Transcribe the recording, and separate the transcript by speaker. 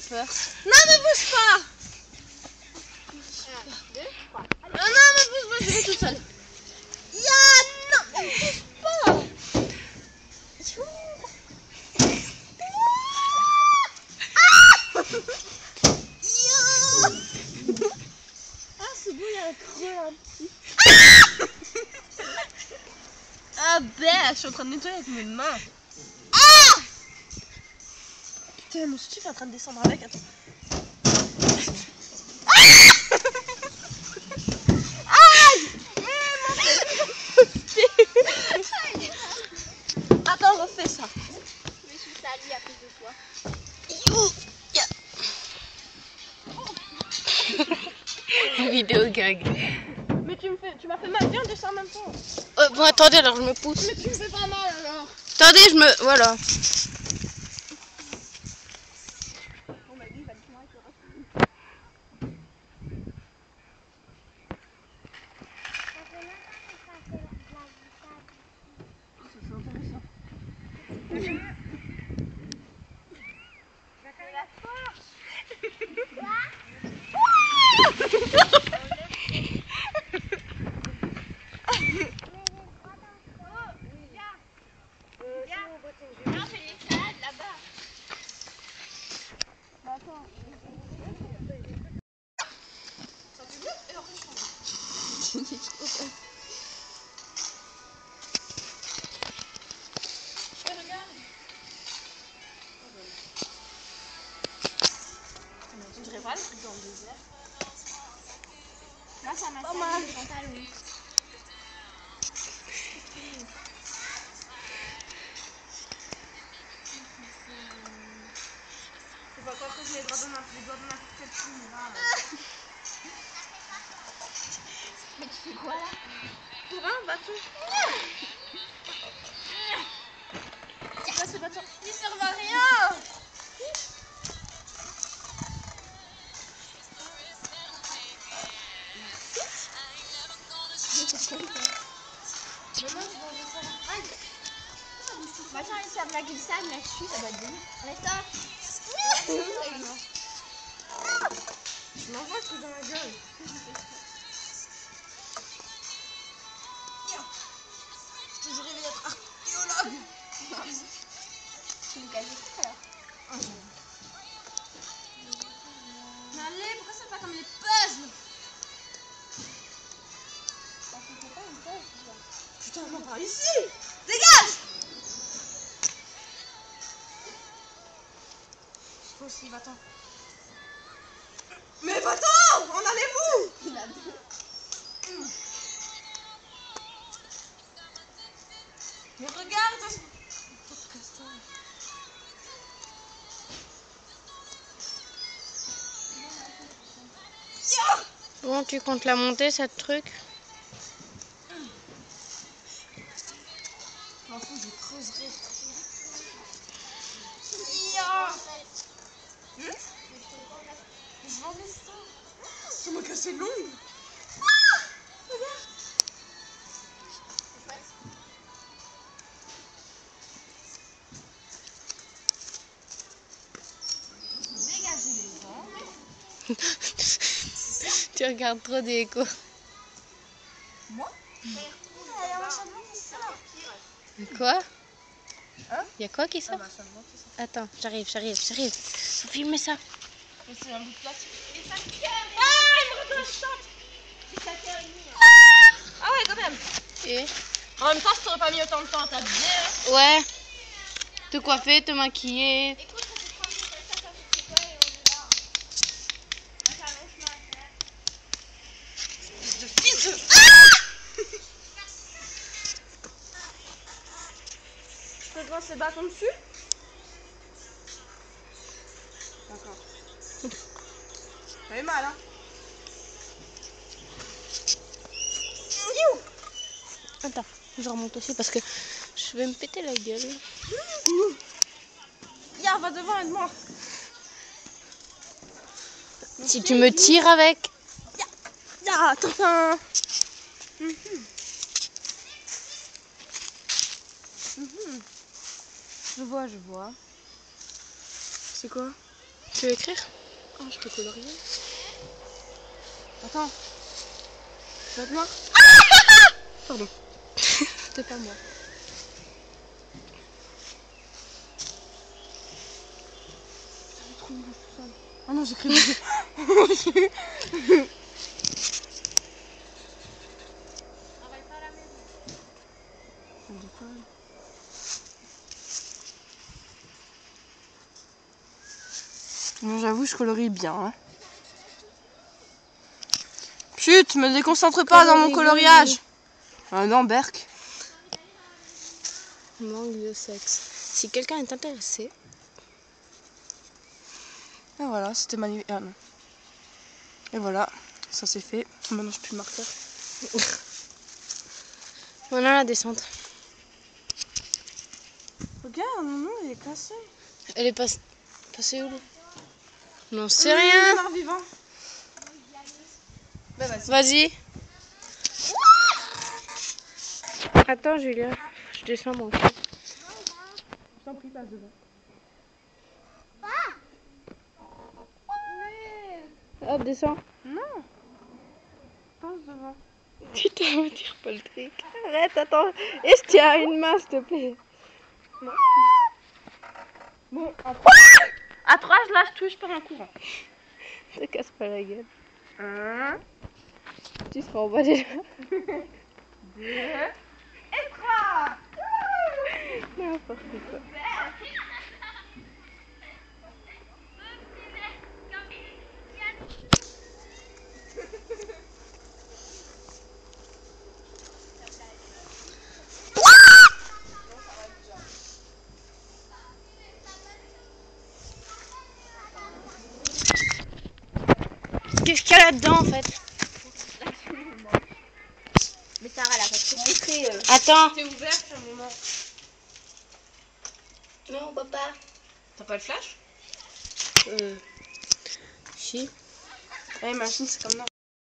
Speaker 1: peur. Non, me pousse pas.
Speaker 2: 1, 2, 3.
Speaker 1: Non, me pousse pas, je vais toute seule. Ya, non, me pousse pas. Ah, c'est beau, il y a un creux là dessus. Ah ben, je suis en train de nettoyer avec mes mains. Ah! Putain, mon soutif est en train de descendre avec, attends. Aïe! Attends, refais ça.
Speaker 2: Je me suis salie à cause de toi.
Speaker 3: Vidéo gag.
Speaker 1: Mais tu m'as fait mal, viens, descends en même temps.
Speaker 3: Bon, attendez, alors je me pousse.
Speaker 1: Mais tu me fais pas mal alors.
Speaker 3: Attendez, je me... Voilà.
Speaker 2: On m'a dit, il va le faire avec le reste.
Speaker 1: C'est intéressant.
Speaker 2: C'est la force. Non, c'est l'escalade là-bas.
Speaker 1: Ça fait mieux et après je change. Regarde. On dirait pas le truc dans le désert.
Speaker 2: Moi, ça m'a
Speaker 1: Pas
Speaker 2: servi
Speaker 1: mal.
Speaker 2: le pantalon.
Speaker 1: C'est pas quoi que je mets les doigts dans ma fourchette fine là.
Speaker 2: Mais tu fais quoi là?
Speaker 1: Pour un bâton. C'est quoi ce bâton?
Speaker 2: Il servent à rien. Bah tiens, ils servent la glissade là-dessus, ça va être bien. Resta.
Speaker 1: Je m'envoie le truc dans la gueule. Je t'ai rêvé d'être archéologue.
Speaker 2: Tu me casses tout alors.
Speaker 1: Mais allez, pourquoi c'est pas comme les puzzles?
Speaker 2: Parce que c'est pas une pêche, déjà.
Speaker 1: Putain, non, pas ici. Dégage. Toi aussi, va-t'en. Mais va-t'en. En allez-vous?
Speaker 2: Il a deux.
Speaker 1: Mais regarde.
Speaker 3: Bon, tu comptes la monter, cette truc?
Speaker 1: Je m'en fous, je creuserai. Je vais enlever ça. Ça m'a cassé l'ongle. Dégagez les ongles.
Speaker 3: Tu regardes trop des échos.
Speaker 1: Moi?
Speaker 3: Quoi?
Speaker 1: Hein?
Speaker 3: Y a quoi qui sort?
Speaker 1: Ah bah ça me manque ça.
Speaker 3: Attends, j'arrive. Faut filmer ça.
Speaker 1: Mais c'est un bout de plastique.
Speaker 2: Et 5 heures.
Speaker 1: Ah, il me redonne la chambre.
Speaker 2: C'est 5h30.
Speaker 1: Ah ouais, quand même.
Speaker 3: Et?
Speaker 1: En même temps, je t'aurais pas mis autant de temps à t'habiller.
Speaker 3: Ouais. Te coiffer, te maquiller.
Speaker 2: Écoute, ça fait 3 minutes, ça fait c'est quoi et on est là. Moi, j'ai un long chemin à faire.
Speaker 1: De fils de... Je peux te lancer le bâton dessus? D'accord. T'avais mal, hein?
Speaker 3: Attends, je remonte aussi parce que je vais me péter la gueule.
Speaker 1: Ya, va devant, aide-moi.
Speaker 3: Si tu me tires avec.
Speaker 1: Ya, attends.
Speaker 3: Je vois.
Speaker 1: C'est quoi?
Speaker 3: Tu veux écrire? Ah, je peux colorier.
Speaker 1: Attends. Ça va être noir?
Speaker 3: Pardon. C'était pas moi.
Speaker 1: Ah non, j'écris.
Speaker 2: Travaille pas à la maison.
Speaker 1: Non, j'avoue, je colorie bien. Hein. Chut, me déconcentre pas dans mon coloriage. Ah non, Berk.
Speaker 3: Manque de sexe. Si quelqu'un est intéressé.
Speaker 1: Et voilà, c'était magnifique. Ah non. Et voilà, ça c'est fait. Maintenant, je plus le marqueur.
Speaker 3: Voilà la descente.
Speaker 1: Regarde, non, il est cassé.
Speaker 3: Elle est passée où? Non, c'est rien.
Speaker 1: Mort vivant. Bah, vas-y.
Speaker 3: Vas-y. Attends, Julia. Je descends moi aussi.
Speaker 1: Je t'en prie, passe devant.
Speaker 3: Hop, descends.
Speaker 1: Non. Passe devant.
Speaker 3: Putain, me tire pas le truc. Arrête, attends. Est-ce qu'il y a une main, s'il te plaît?
Speaker 1: Bon, à 3, je lâche tout, je pars en courant.
Speaker 3: Te casse pas la gueule.
Speaker 1: 1,
Speaker 3: Tu seras en bas déjà.
Speaker 1: 2 et 3.
Speaker 3: N'importe quoi. Qu'est-ce qu'il y a là-dedans en fait?
Speaker 2: Mais Sarah, elle a pas trop montré.
Speaker 3: Attends.
Speaker 1: T'es ouverte à un moment.
Speaker 2: Non, papa.
Speaker 1: T'as pas le flash?
Speaker 3: Si.
Speaker 1: Ouais, machine, c'est comme non.